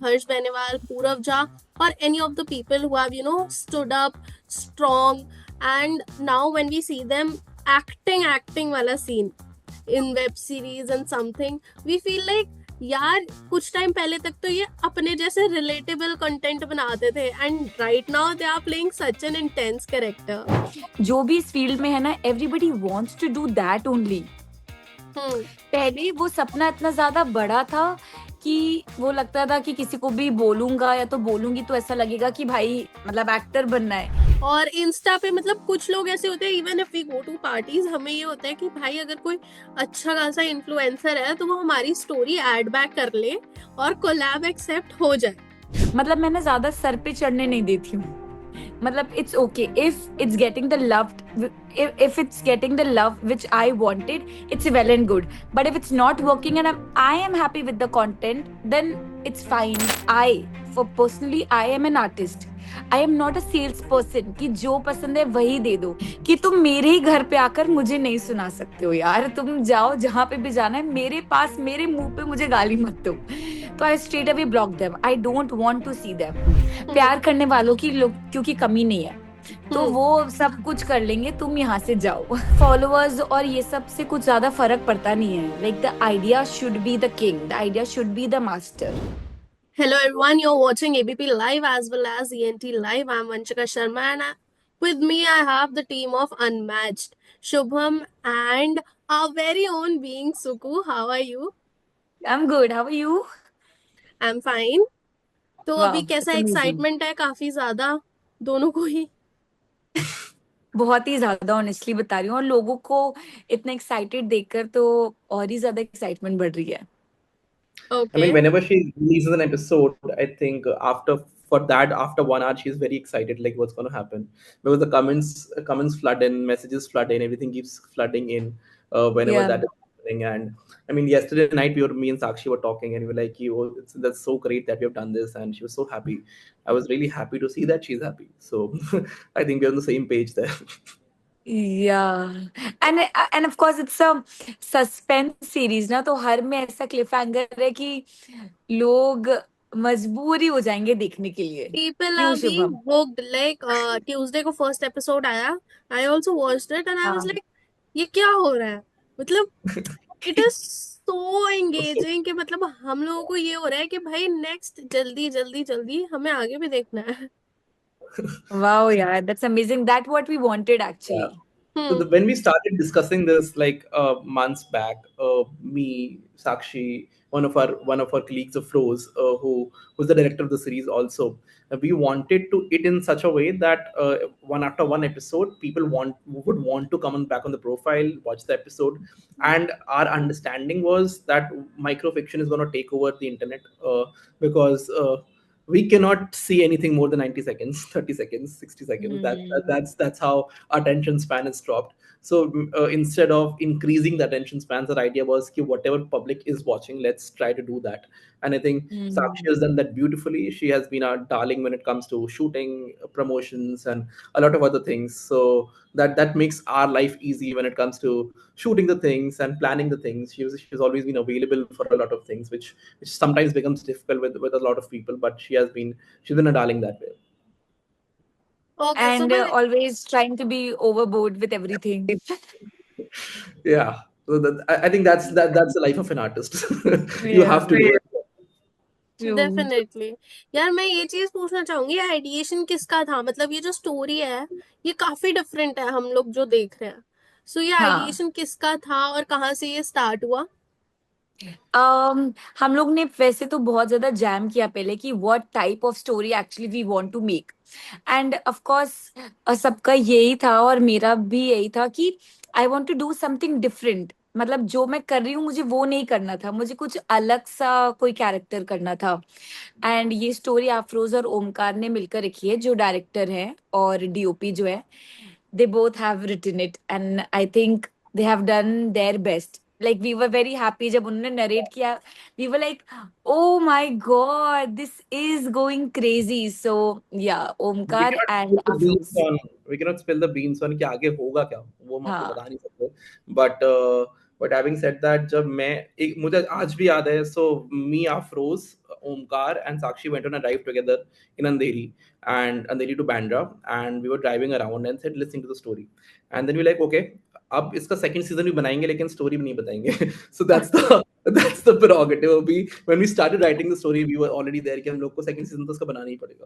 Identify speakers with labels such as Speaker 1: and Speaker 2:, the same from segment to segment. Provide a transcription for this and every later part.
Speaker 1: Harsh Benewal, Purav Jha, or any of the people who have, stood up strong. And now when we see them acting wala scene in web series and something, we feel like यार कुछ time पहले तक तो ये अपने जैसे relatable content बनाते थे and right now they are playing such an intense character.
Speaker 2: जो भी इस फील्ड में है ना, everybody wants to do that only. पहले वो सपना इतना ज्यादा बड़ा था कि वो लगता था कि किसी को भी बोलूंगा या तो बोलूंगी तो ऐसा लगेगा कि भाई मतलब एक्टर बनना है.
Speaker 1: और इंस्टा पे मतलब कुछ लोग ऐसे होते हैं, even if we go to parties, हमें ये होता है कि भाई अगर कोई अच्छा खासा इन्फ्लुएंसर है तो वो हमारी स्टोरी ऐड बैक कर ले और कोलैब एक्सेप्ट हो जाए.
Speaker 2: मतलब मैंने ज्यादा सर पे चढ़ने नहीं देती हूँ. मतलब it's okay if it's getting the love, if it's getting the love which I wanted, it's well and good. But if it's not working and I am happy with the content, then it's fine. Personally, I am an artist. I am not a sales person कि जो पसंद है वही दे दो. कि तुम मेरे ही घर पे आकर मुझे नहीं सुना सकते हो यार. तुम जाओ जहाँ पे भी जाना है, मेरे पास मेरे मुंह पे मुझे गाली मत दो. तो I straight away block them. I don't want to see them. प्यार करने वालों की क्योंकि कमी नहीं है तो वो सब कुछ कर लेंगे, तुम यहाँ से जाओ. फॉलोअर्स और ये सब से कुछ ज्यादा फर्क पड़ता नहीं है. Like the idea should be the king, the idea should be the master.
Speaker 1: Hello everyone, you're watching ABP Live as well as ENT Live. I'm Vanchika Sharma and with me I have the team of Unmatched, Shubham and our very own being Suku. How are you?
Speaker 2: I'm good. How are you?
Speaker 1: I'm fine. तो
Speaker 2: Wow,
Speaker 1: अभी कैसा
Speaker 2: that's amazing.
Speaker 1: Excitement है? काफी ज्यादा दोनों को ही.
Speaker 2: बहुत ही ज्यादा ऑनेस्टली बता रही हूँ. और लोगों को इतना एक्साइटेड देखकर तो और ही ज्यादा एक्साइटमेंट बढ़ रही है.
Speaker 1: Okay.
Speaker 3: I mean, whenever she releases an episode, I think after 1 hour, she's very excited, like what's going to happen, because the comments flood in, messages flood in, everything keeps flooding in whenever
Speaker 2: Yeah.
Speaker 3: that is happening. And I mean, yesterday night me and Sakshi were talking, and we were like, that's so great that we have done this," and she was so happy. I was really happy to see that she's happy. So I think we're on the same page there.
Speaker 2: Yeah, and of course it's a suspense series ना, तो हर में ऐसा Cliff hanger है कि लोग मजबूरी हो जाएंगे देखने के लिए.
Speaker 1: People
Speaker 2: क्यों
Speaker 1: are being
Speaker 2: Shubham?
Speaker 1: booked. Like Tuesday को first episode आया. I also watched it and I was
Speaker 2: हाँ.
Speaker 1: like, ये क्या हो रहा है? मतलब it is so engaging कि मतलब हम लोगों को ये हो रहा है कि भाई next जल्दी जल्दी जल्दी हमें आगे भी देखना है.
Speaker 2: Wow, yeah, that's amazing. That's what we wanted actually.
Speaker 3: So when we started discussing this like months back, me, Sakshi, one of our colleagues of Rose, who's the director of the series also, we wanted to it in such a way that one after one episode, people would want to come back on the profile, watch the episode, and our understanding was that microfiction is going to take over the internet because. We cannot see anything more than 90 seconds, 30 seconds, 60 seconds. That's how our attention span is dropped. So instead of increasing the attention spans, our idea was कि whatever public is watching, let's try to do that. And I think Sakshi has done that beautifully. She has been our darling when it comes to shooting, promotions, and a lot of other things. So that makes our life easy when it comes to shooting the things and planning the things. She's always been available for a lot of things, which sometimes becomes difficult with a lot of people. But she's been a darling that way.
Speaker 1: Okay,
Speaker 2: And always trying to be overboard with everything.
Speaker 3: Yeah. So I think that's the life of an artist. You have to do it.
Speaker 1: Definitely. यार मैं ये चीज पूछना चाहूंगी, ideation किसका था? मतलब ये जो स्टोरी है ये काफी डिफरेंट है हम लोग जो देख रहे हैं. सो ये आइडिएशन किसका था और कहाँ से ये स्टार्ट हुआ?
Speaker 2: हम लोग ने वैसे तो बहुत ज्यादा जैम किया पहले कि what type of story actually we want to make. And of course सबका यही था और मेरा भी यही था कि I want to do something different. मतलब जो मैं कर रही हूँ मुझे वो नहीं करना था, मुझे कुछ अलग सा कोई कैरेक्टर करना था. एंड ये स्टोरी अफरोज और ओमकार ने मिलकर लिखी है, जो डायरेक्टर है और डीओपी जो है. They both have written it and I think they have done their best. Like we were very happy जब उन्होंने narrate किया. We were like, oh my god, this is going crazy. So yeah, Omkar and Afroz.
Speaker 3: We cannot spill the beans on कि आगे होगा क्या, वो हम आपको
Speaker 2: हाँ.
Speaker 3: बता नहीं सकते. But but having said that, जब मैं एक मुझे आज भी याद है, so me, Afroz, Omkar and Sakshi went on a drive together in Andheri to Bandra, and we were driving around and said listening to the story, and then we like okay, अब इसका सेकंड सीजन भी बनाएंगे लेकिन स्टोरी भी नहीं बताएंगे. So that's the prerogative. अभी when we started writing the story we were already there कि हम लोग को सेकंड सीजन तो उसका बनाना ही पड़ेगा.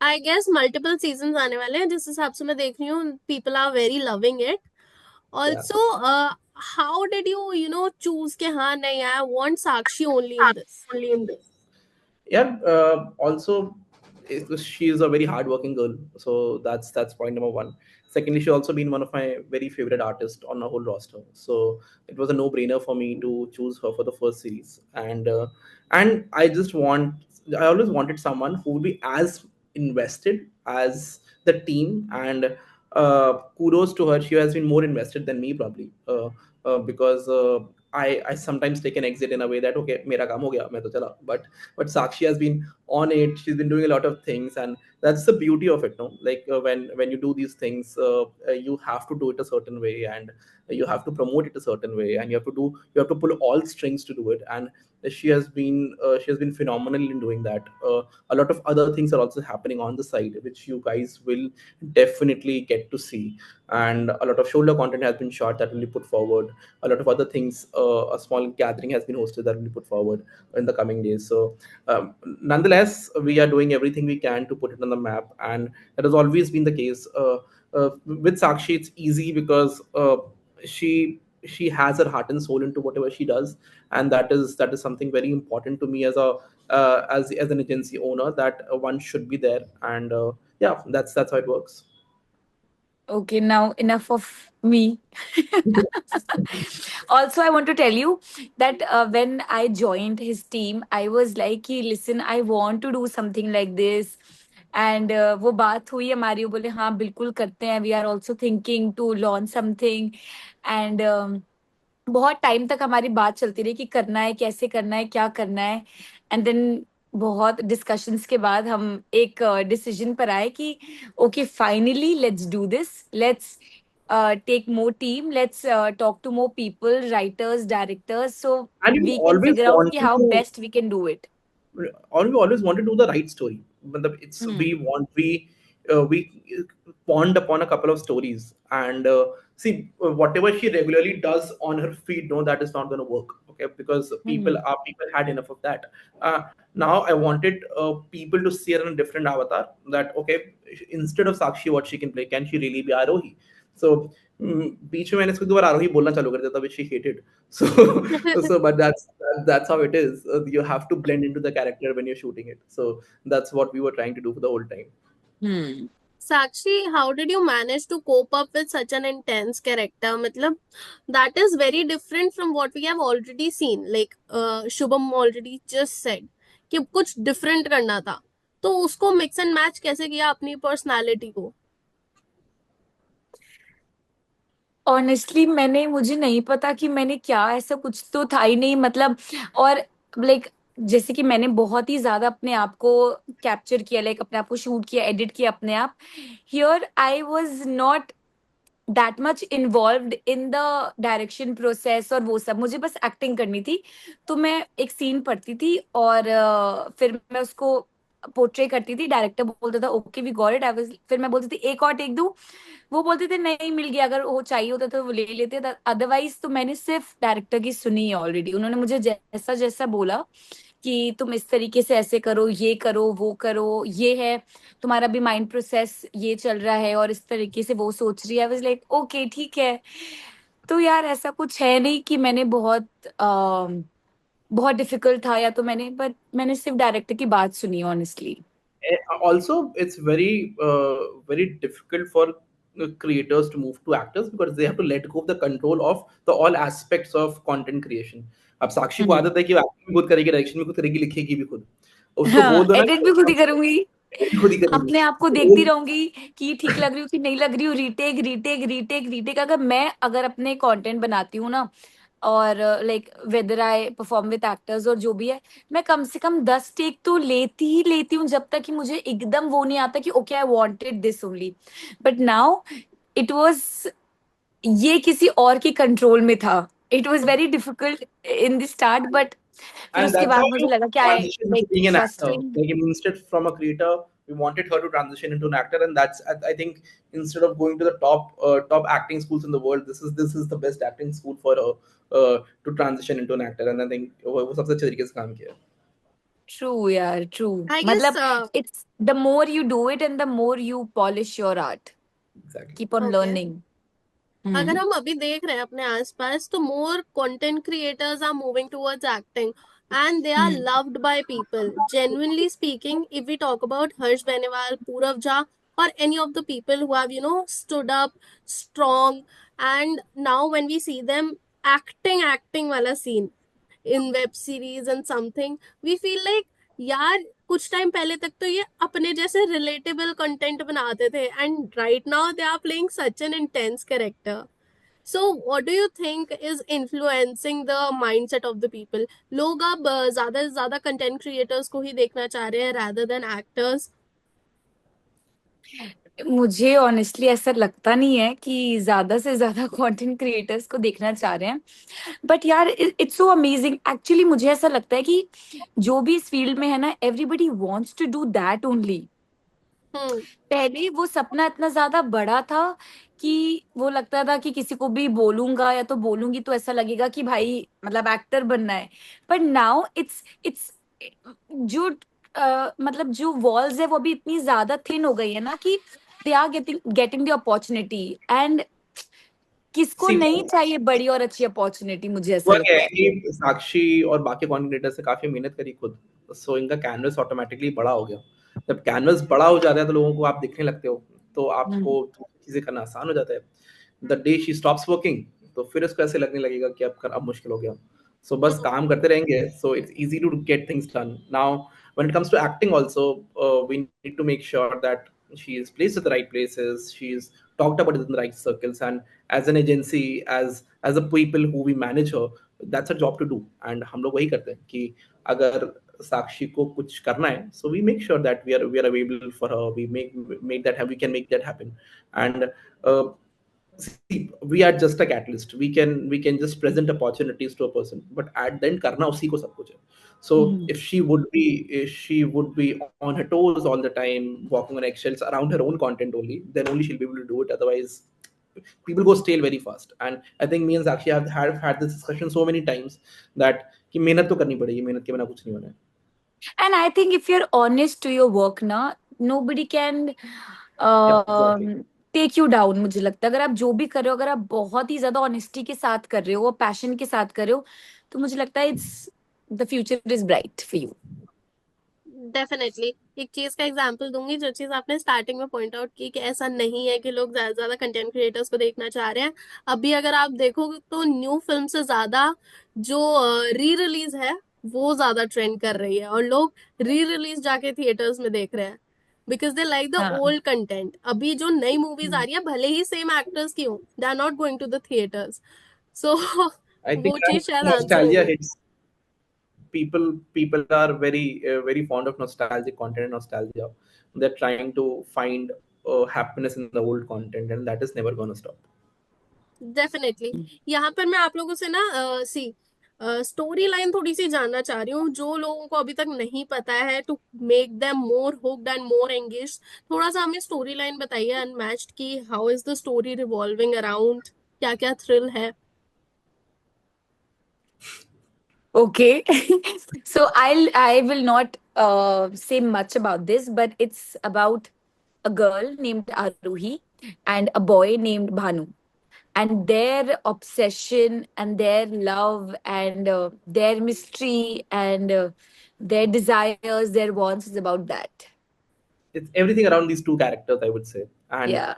Speaker 1: आई गेस मल्टीपल सीजन आने वाले हैं, जिस हिसाब से मैं देख रही हूँ people are very loving it. Also how did you choose के हाँ नहीं, I want Sakshi only in this.
Speaker 3: Yeah, also she is a very hardworking girl, so that's point number one. Secondly, she also been one of my very favorite artists on the whole roster, so it was a no-brainer for me to choose her for the first series. And I always wanted someone who would be as invested as the team, and kudos to her, she has been more invested than me probably, because I sometimes take an exit in a way that okay, मेरा काम हो गया, मैं तो चला. But Sakshi has been on it. She's been doing a lot of things, and that's the beauty of it, no? Like when you do these things, you have to do it a certain way, and you have to promote it a certain way, and you have to pull all strings to do it. And she has been phenomenal in doing that. A lot of other things are also happening on the side, which you guys will definitely get to see. And a lot of shoulder content has been shot that will be put forward. A lot of other things, a small gathering has been hosted that will be put forward in the coming days. So nonetheless, we are doing everything we can to put it on the map, and that has always been the case. With Sakshi, it's easy because she has her heart and soul into whatever she does, and that is something very important to me as a as an agency owner, that one should be there. And yeah, that's how it works.
Speaker 2: Okay, now enough of me. Also, I want to tell you that when I joined his team, I was like, "Hey, listen, I want to do something like this." And वो बात हुई हमारी, वो बोले हाँ बिल्कुल करते हैं. We are also thinking to launch something. And बहुत टाइम तक हमारी बात चलती रही कि करना है, कैसे करना है, क्या करना है. एंड देन बहुत डिस्कशंस के बाद हम एक डिसीजन पर आए कि okay finally let's do this, let's take more team, let's talk to more people, writers, directors, so
Speaker 3: And you
Speaker 2: we can
Speaker 3: always
Speaker 2: figure out ki
Speaker 3: wanted
Speaker 2: how
Speaker 3: to
Speaker 2: best we can do it.
Speaker 3: or we always want to do the right story. It's we pond upon a couple of stories, and see, whatever she regularly does on her feed, no, that is not going to work, okay, because people had enough of that. Now I wanted people to see her in a different avatar, that okay, instead of Sakshi, what she can play, can she really be Arohi? So बीच में मैंने इसको 2 बार आरोही बोलना चालू कर दिया था, which she hated. So but that's how it is. You have to blend into the character when you're shooting it. So that's what we were trying to do for the whole time.
Speaker 1: Sakshi, how did you manage to cope up with such an intense character? मतलब that is very different from what we have already seen. Like Shubham already just said कि कुछ different करना था, तो उसको mix and match कैसे किया अपनी personality को?
Speaker 2: ऑनेस्टली मुझे नहीं पता कि मैंने क्या, ऐसा कुछ तो था ही नहीं मतलब. और लाइक जैसे कि मैंने बहुत ही ज्यादा अपने आप को कैप्चर किया, लाइक अपने आप को शूट किया, एडिट किया अपने आप. Here I was not that much involved in the direction process और वो सब. मुझे बस एक्टिंग करनी थी, तो मैं एक सीन पढ़ती थी और फिर मैं उसको पोर्ट्रे करती थी. डायरेक्टर बोलता था okay we got it, I was, फिर मैं बोलती थी एक और टेक दूं, वो बोलते थे नहीं मिल गया, अगर वो चाहिए होता तो वो ले लेते. अदरवाइज तो मैंने सिर्फ डायरेक्टर की सुनी है ऑलरेडी. उन्होंने मुझे जैसा जैसा बोला कि तुम इस तरीके से ऐसे करो, ये करो, वो करो, ये है तुम्हारा भी माइंड प्रोसेस, ये चल रहा है और इस तरीके से वो सोच रही है. आई वाज लाइक ओके ठीक है. तो यार ऐसा कुछ है नहीं कि मैंने बहुत डिफिकल्ट था या तो मैंने सिर्फ डायरेक्टर की बात सुनी honestly.
Speaker 3: Also, it's very difficult for creators to move to actors, because they have to let go of the control of the all aspects of content creation. अब साक्षी को आदत है कि एक्टिंग भी खुद करेगी, डायरेक्शन भी खुद करेगी, लिखेगी भी खुद. उसको बोल दो ना
Speaker 2: एडिट भी खुद ही करूंगी,
Speaker 3: खुद ही करेगी.
Speaker 2: अपने आप को देखती रहूंगी कि ठीक लग रही हूँ कि नहीं लग रही हूँ. Retake retake retake retake. अगर अपने कंटेंट बनाती हूँ ना, और like whether I perform with actors और जो भी है, मैं कम से कम 10 टेक तो लेती ही लेती हूँ, जब तक कि मुझे एकदम वो नहीं आता कि okay I wanted this only. But now it was ये किसी और के कंट्रोल में था. It was very difficult in the start, but फिर
Speaker 3: And
Speaker 2: उसके
Speaker 3: that's how
Speaker 2: बाद मुझे
Speaker 3: you
Speaker 2: लगा कि आई
Speaker 3: transition into
Speaker 2: like
Speaker 3: being an actor.
Speaker 2: Trusting.
Speaker 3: Like instead from a creator, we wanted her to transition into an actor, and that's I think instead of going to the top acting schools in the world, this is the best acting school for her to transition into an actor. And I think वो सबसे अच्छे तरीके से काम किया.
Speaker 2: True यार, true.
Speaker 1: I guess,
Speaker 2: मतलब it's the more you do it and the more you polish your art.
Speaker 3: Exactly.
Speaker 2: Keep on
Speaker 1: okay.
Speaker 2: Learning.
Speaker 1: अगर हम अभी देख रहे हैं अपने आसपास, तो more content creators are moving towards acting and they are loved by people. Genuinely speaking, if we talk about Harsh Benewal, Purav Jha, or any of the people who have, stood up strong, and now when we see them acting wala scene in web series and something, we feel like, यार कुछ time पहले तक तो ये अपने जैसे relatable content बनाते थे, and right now they are playing such an intense character. So, what do you think is influencing the mindset of the people? लोग अब ज्यादा से ज्यादा कंटेंट क्रिएटर्स को ही देखना चाह रहे हैं rather than actors.
Speaker 2: मुझे ऑनेस्टली ऐसा लगता नहीं है कि ज्यादा से ज्यादा कंटेंट क्रिएटर्स को देखना चाह रहे हैं. बट यार, इट्स सो अमेजिंग. एक्चुअली मुझे ऐसा लगता है कि जो भी इस फील्ड में है ना, everybody wants to do that only.
Speaker 1: Hmm.
Speaker 2: पहले वो सपना इतना ज्यादा बड़ा था कि वो लगता था कि किसी को भी बोलूंगा या तो बोलूंगी तो ऐसा लगेगा कि भाई मतलब एक्टर बनना है. बट नाउ इट्स जो मतलब जो वॉल्स है वो भी इतनी ज्यादा थिन हो गई है ना कि they are getting the opportunity. And किसको
Speaker 3: See,
Speaker 2: नहीं चाहिए बड़ी और अच्छी अपॉर्चुनिटी, मुझे ऐसा
Speaker 3: हुआ क्या
Speaker 2: लगता
Speaker 3: है
Speaker 2: है.
Speaker 3: कि साक्षी और बाकी कॉन्टेंटर से काफी मेहनत करी खुद, सो इनका कैनवस ऑटोमेटिकली बड़ा हो गया. जब कैनवस बड़ा हो जाता है तो लोगों को आप दिखने लगते हो, तो
Speaker 2: हम्म.
Speaker 3: आपको चीजें करना आसान हो जाता है. The day she stops working, तो फिर उसको ऐसे लगने लगेगा कि अब मुश्किल हो गया. सो बस काम करते रहेंगे, so it's easy to get things done. Now when it comes to acting also, we need to make sure that she is placed at the right places, she is talked about in the right circles, and as an agency, as a people who we manage her, that's our job to do. And हम लोग वही करते हैं कि अगर साक्षी को कुछ करना है, so we make sure that we are available for her, we make that we can make that happen. And uh, see, we are just a catalyst, we can just present opportunities to a person, but at the end करना उसी को सब कुछ है. So
Speaker 2: hmm.
Speaker 3: if she would be on her toes all the time, walking on eggshells around her own content only, then only she'll be able to do it. Otherwise, people go stale very fast. And I think me and Sakshi have had this discussion so many times that कि मेहनत तो करनी पड़ेगी, मेहनत के बिना कुछ नहीं होना है.
Speaker 2: And I think if you're honest to your work na, nobody can
Speaker 3: Yeah, exactly.
Speaker 2: Take you down. मुझे लगता है अगर आप जो भी कर रहे हो, अगर आप बहुत ही ज्यादा ऑनेस्टी के साथ कर रहे हो, पैशन के साथ कर रहे हो, तो मुझे लगता है it's the future is bright for you.
Speaker 1: Definitely. एक चीज का एग्जांपल दूंगी, जो चीज आपने स्टार्टिंग में पॉइंट आउट की कि ऐसा नहीं है कि लोग ज्यादा से ज्यादा कंटेंट क्रिएटर्स को देखना चाह रहे हैं. अभी अगर आप देखोगे तो न्यू फिल्म से ज्यादा जो री रिलीज है वो ज्यादा ट्रेंड कर रही है, और लोग री रिलीज जाके थिएटर्स में देख रहे हैं बिकॉज दे लाइक द
Speaker 2: हाँ.
Speaker 1: Old content. अभी जो नई मूवीज आ रही है, भले ही सेम एक्टर्स की हो, they are not going to the theatres. So
Speaker 3: I think
Speaker 1: वो चीज शायद आंसर
Speaker 3: nostalgia
Speaker 1: होगी.
Speaker 3: hits people are very fond of nostalgic content and nostalgia. They're trying to find happiness in the old content, and that is never going to stop.
Speaker 1: Definitely. यहाँ पर मैं आप लोगों से ना स्टोरी लाइन थोड़ी सी जानना चाह रही हूँ, जो लोगों को अभी तक नहीं पता है, to make them more hooked and more engaged. थोड़ा सा हमें स्टोरी लाइन बताइए अनमैच्ड की, how is the story revolving around, क्या क्या थ्रिल है.
Speaker 2: Okay. So I will not say much about this, but it's about a girl named Aruhi and a boy named Bhanu, and their obsession and their love and their mystery and their desires, their wants is about that.
Speaker 3: It's everything around these two characters, I would say. And
Speaker 2: Yeah.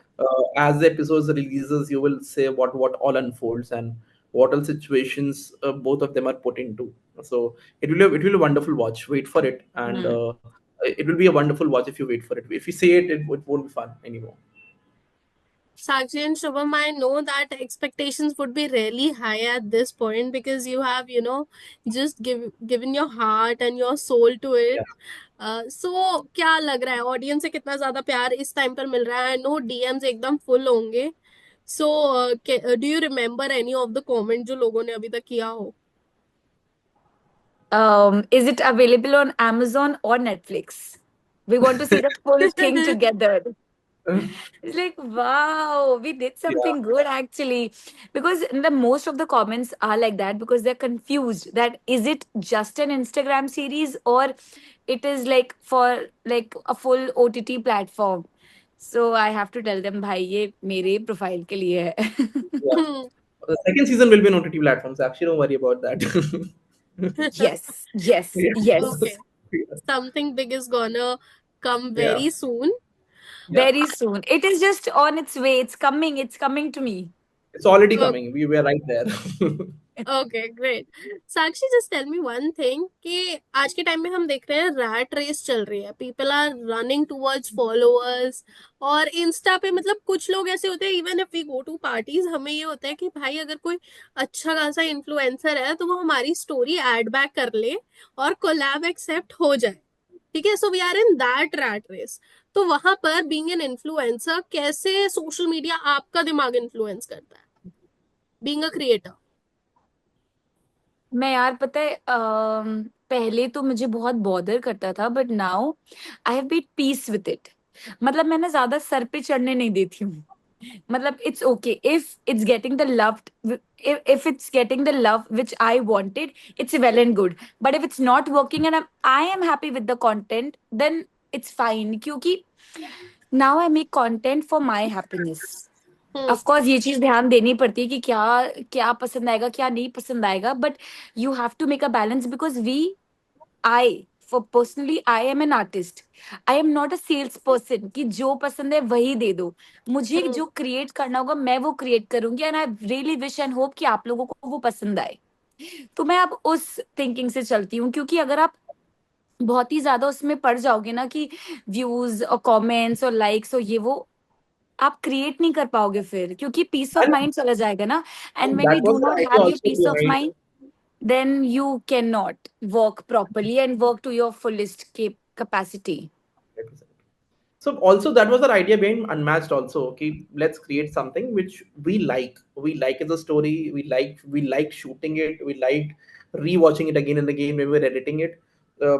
Speaker 3: as the episodes releases, you will say what all unfolds and what all situations both of them are put into. So it will be a wonderful watch. Wait for it, and
Speaker 2: Hmm.
Speaker 3: it will be a wonderful watch if you wait for it. If you say it won't be fun anymore.
Speaker 1: Sakshi and Shubham, I know that expectations would be really high at this point because you have, just given your heart and your soul to it. So क्या लग रहा है, audience से कितना ज्यादा प्यार इस time पर मिल रहा है? नो, डीएम्स एकदम फुल होंगे. So do you remember any of the comment जो लोगों ने अभी तक किया हो?
Speaker 2: Is it available on Amazon or Netflix? We want to see the full thing together. It's like, wow, we did
Speaker 3: Yeah.
Speaker 2: something good actually. Because the most of the comments are like that because they're confused that is it just an Instagram series or it is like for like a full OTT platform. So I have to tell them, भाई ये मेरे profile के लिए है.
Speaker 3: Yeah. The second season will be on OTT platforms. Actually, don't worry about that.
Speaker 2: Yes, yes,
Speaker 3: Yeah.
Speaker 1: Okay,
Speaker 2: yes.
Speaker 1: something big is gonna come
Speaker 3: Yeah.
Speaker 1: very soon.
Speaker 3: Yeah.
Speaker 2: Very soon. It is just on its way. It's coming. It's coming to me.
Speaker 3: It's already
Speaker 1: Okay.
Speaker 3: coming. We were right there.
Speaker 1: Okay great. Sakshi just tell me one thing कि आज के time में हम देख रहे हैं rat race चल रही है, people are running towards followers. और इंस्टा पे मतलब कुछ लोग ऐसे होते हैं, even if we go to parties हमें ये होता है कि भाई अगर कोई अच्छा खासा इन्फ्लुएंसर है तो वो हमारी स्टोरी एड बैक कर ले और कोलैब एक्सेप्ट हो जाए। ठीक है, so we are in that rat race. तो वहां पर बीइंग एन इन्फ्लुएंसर कैसे सोशल मीडिया आपका दिमाग इन्फ्लुएंस करता है बीइंग अ क्रिएटर?
Speaker 2: मैं यार पता है पहले तो मुझे बहुत बॉदर करता था but now I have beat peace with it. मतलब मैं ना ज्यादा सर पे चढ़ने नहीं देती हूँ. मतलब it's okay if it's getting the love. if it's getting the love which I wanted, it's well and good. But if it's not working and I am happy with the content, then it's fine. क्योंकि now I make content for my happiness. Of course ये चीज ध्यान देनी पड़ती है कि क्या क्या पसंद आएगा क्या नहीं पसंद आएगा. But you have to make a balance because I for personally I am an artist. I am not a sales person कि जो पसंद है वही दे दो. मुझे जो क्रिएट करना होगा मैं वो क्रिएट करूंगी and I really wish and hope कि आप लोगों को वो पसंद आए. तो मैं अब उस थिंकिंग से चलती हूँ क्योंकि अगर आप बहुत ही ज्यादा उसमें पड़ जाओगे ना कि व्यूज और कमेंट्स और लाइक्स और ये वो, आप क्रिएट नहीं कर पाओगे फिर क्योंकि पीस ऑफ
Speaker 3: And
Speaker 2: माइंड चला जाएगा ना. And when
Speaker 3: that
Speaker 2: you
Speaker 3: was
Speaker 2: do
Speaker 3: the
Speaker 2: not
Speaker 3: idea
Speaker 2: have your
Speaker 3: also
Speaker 2: peace of
Speaker 3: behind.
Speaker 2: Mind then you cannot work properly and work to your fullest capacity.
Speaker 3: So also that was our idea behind Unmatched also. Okay, let's create something which we like. We like as a story. We like shooting it. We liked rewatching it again and again when we were editing it. Uh,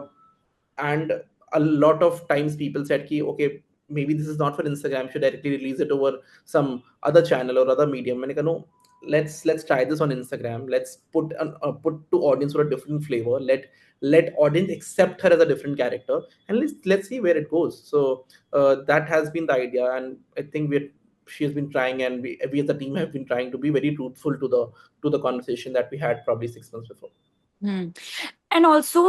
Speaker 3: and a lot of times people said ki, okay, maybe this is not for Instagram, should directly release it over some other channel or other medium. And no, let's try this on Instagram. Let's put to audience for a different flavor. Let audience accept her as a different character, and let's see where it goes. So that has been the idea, and I think she has been trying, and we as a team have been trying to be very truthful to the conversation that we had probably 6 months before.
Speaker 2: And also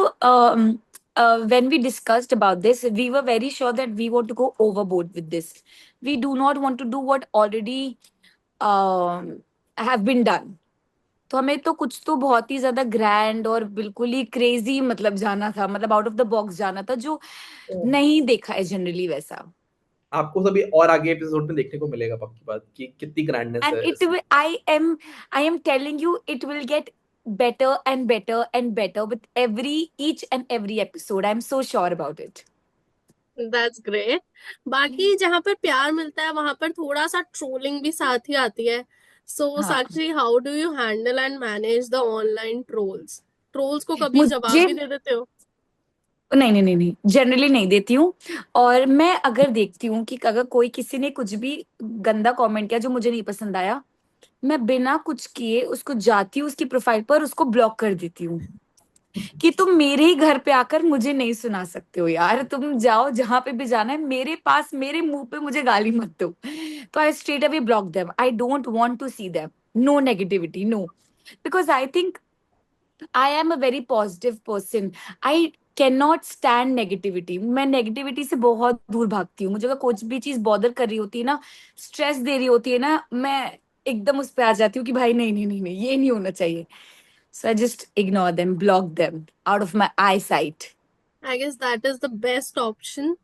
Speaker 2: when we discussed about this we were very sure that we want to go overboard with this. We do not want to do what already have been done. तो हमें तो कुछ तो बहुत ही ज्यादा grand और बिल्कुल ही crazy मतलब जाना था. मतलब आउट ऑफ द बॉक्स जाना था जो नहीं देखा है जनरली वैसा.
Speaker 3: आपको सभी और आगे एपिसोड में देखने को मिलेगा पक्की बात कि कितनी ग्रैंडनेस
Speaker 2: And
Speaker 3: है
Speaker 2: it
Speaker 3: इसमें.
Speaker 2: will, I am telling you it will get better and better and better with each and every episode. I'm so sure about it.
Speaker 1: That's great. बाकी जहां पर प्यार मिलता है वहां पर थोड़ा सा ट्रोलिंग भी साथ ही आती है। सो
Speaker 2: हाँ
Speaker 1: Sakshi, how do you handle and manage the online trolls? Trolls को कभी जवाब
Speaker 2: मुझे
Speaker 1: भी दे देते हो?
Speaker 2: नहीं नहीं नहीं नहीं जनरली नहीं देती हूँ. और मैं अगर देखती हूँ कि अगर कोई किसी ने कुछ भी गंदा कमेंट किया जो मुझे नहीं पसंद आया, मैं बिना कुछ किए उसको जाती हूँ उसकी प्रोफाइल पर उसको ब्लॉक कर देती हूँ कि तुम मेरे ही घर पे आकर मुझे नहीं सुना सकते हो यार. तुम जाओ जहां पे भी जाना है मेरे पास मेरे मुंह पे मुझे गाली मत दो. तो I straight away block them. I don't want to see them. No negativity no. Because I think I am a very positive person. I can not stand negativity. मैं नेगेटिविटी से बहुत दूर भागती हूँ. मुझे अगर कुछ भी चीज बॉदर कर रही होती है ना, स्ट्रेस दे रही होती है ना, मैं एकदम उस पे आ जाती हूँ कि भाई नहीं नहीं नहीं नहीं ये नहीं होना चाहिए. So I just ignore them, block them out of my eyesight.
Speaker 1: I guess that is the best option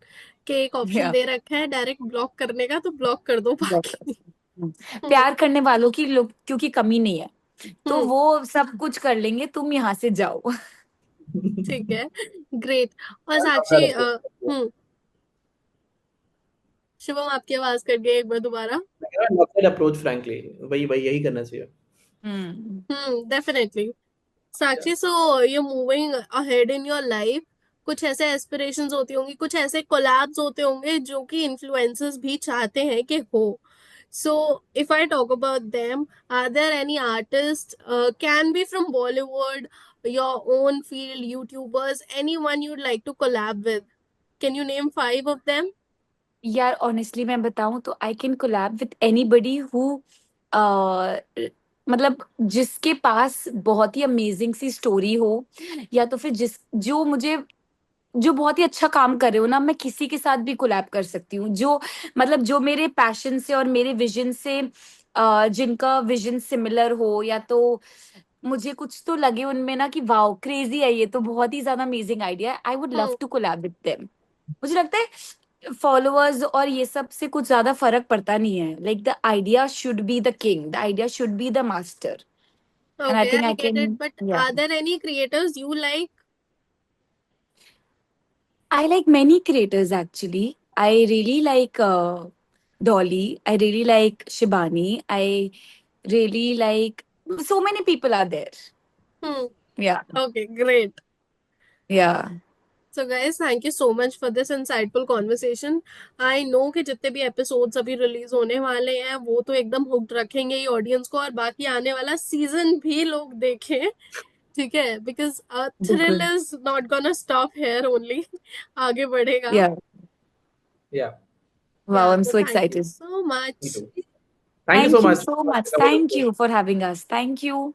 Speaker 1: कि एक ऑप्शन
Speaker 2: Yeah.
Speaker 1: दे रखा है डायरेक्ट ब्लॉक करने का, तो ब्लॉक कर दो
Speaker 2: Block
Speaker 1: बाकी।
Speaker 2: them. प्यार करने वालों की लोग क्योंकि कमी नहीं है तो
Speaker 1: हम्म,
Speaker 2: वो सब कुछ कर लेंगे. तुम यहाँ से जाओ.
Speaker 1: ठीक है, ग्रेट। और
Speaker 3: I love
Speaker 1: Sakshi
Speaker 3: that approach.
Speaker 1: हम्म, शुभम आपकी आवाज कट गई एक बार दोबारा.
Speaker 3: love that approach, frankly. वही वही यही करना चाहिए.
Speaker 1: Definitely. Sakshi, so you're moving ahead in your life. कुछ ऐसे एस्पिरेशंस होती होंगी, कुछ ऐसे कोलैब्स होते होंगे जो कि इन्फ्लुएंसर्स भी चाहते हैं कि हो. So if I talk about them, are there any artists, can be from Bollywood, your own field, YouTubers, anyone you'd like to collab with? Can you name 5 of them?
Speaker 2: यार ऑनेस्टली मैं बताऊं तो I can collab with anybody who मतलब जिसके पास बहुत ही amazing सी story हो, या तो फिर जो बहुत ही अच्छा काम कर रहे हो ना, मैं किसी के साथ भी कोलैब कर सकती हूँ, जो मतलब जो मेरे पैशन से और मेरे विजन से जिनका विजन सिमिलर हो, या तो मुझे कुछ तो लगे उनमें ना कि वाओ क्रेजी है, ये तो बहुत ही ज्यादा अमेजिंग आइडिया है, I would love to collab with them. मुझे लगता है फॉलोअर्स और ये सब से कुछ ज्यादा फर्क पड़ता नहीं है. Like the idea should be the king, the idea should be the master, and I
Speaker 1: Okay,
Speaker 2: think
Speaker 1: I
Speaker 2: I
Speaker 1: get it.
Speaker 2: Can.
Speaker 1: But
Speaker 2: या
Speaker 1: are there any creators you like?
Speaker 2: I like many creators actually. I really like Dolly. I really like Shibani. I really like so many people are there.
Speaker 1: Hmm.
Speaker 2: Yeah,
Speaker 1: Okay, great.
Speaker 2: yeah.
Speaker 1: So guys, thank you so much for this insightful conversation. I know कि जितने भी episodes अभी release होने वाले हैं वो तो एकदम हुक्ड रखेंगे ही ऑडियंस को, और बाकी आने वाला सीजन भी लोग देखें. ठीक है, बिकॉज थ्रिल
Speaker 2: बिल्कुल.
Speaker 1: Is not gonna stop here only. आगे बढ़ेगा.
Speaker 2: Yeah.
Speaker 3: Yeah,
Speaker 2: Wow,
Speaker 1: या
Speaker 2: I'm
Speaker 1: तो
Speaker 2: so
Speaker 1: thank you
Speaker 2: excited.
Speaker 1: So
Speaker 3: me
Speaker 1: much.
Speaker 3: too. Thank you so
Speaker 2: Thank you
Speaker 3: much.
Speaker 2: so much.
Speaker 3: That was
Speaker 2: Thank you for having us. Thank you.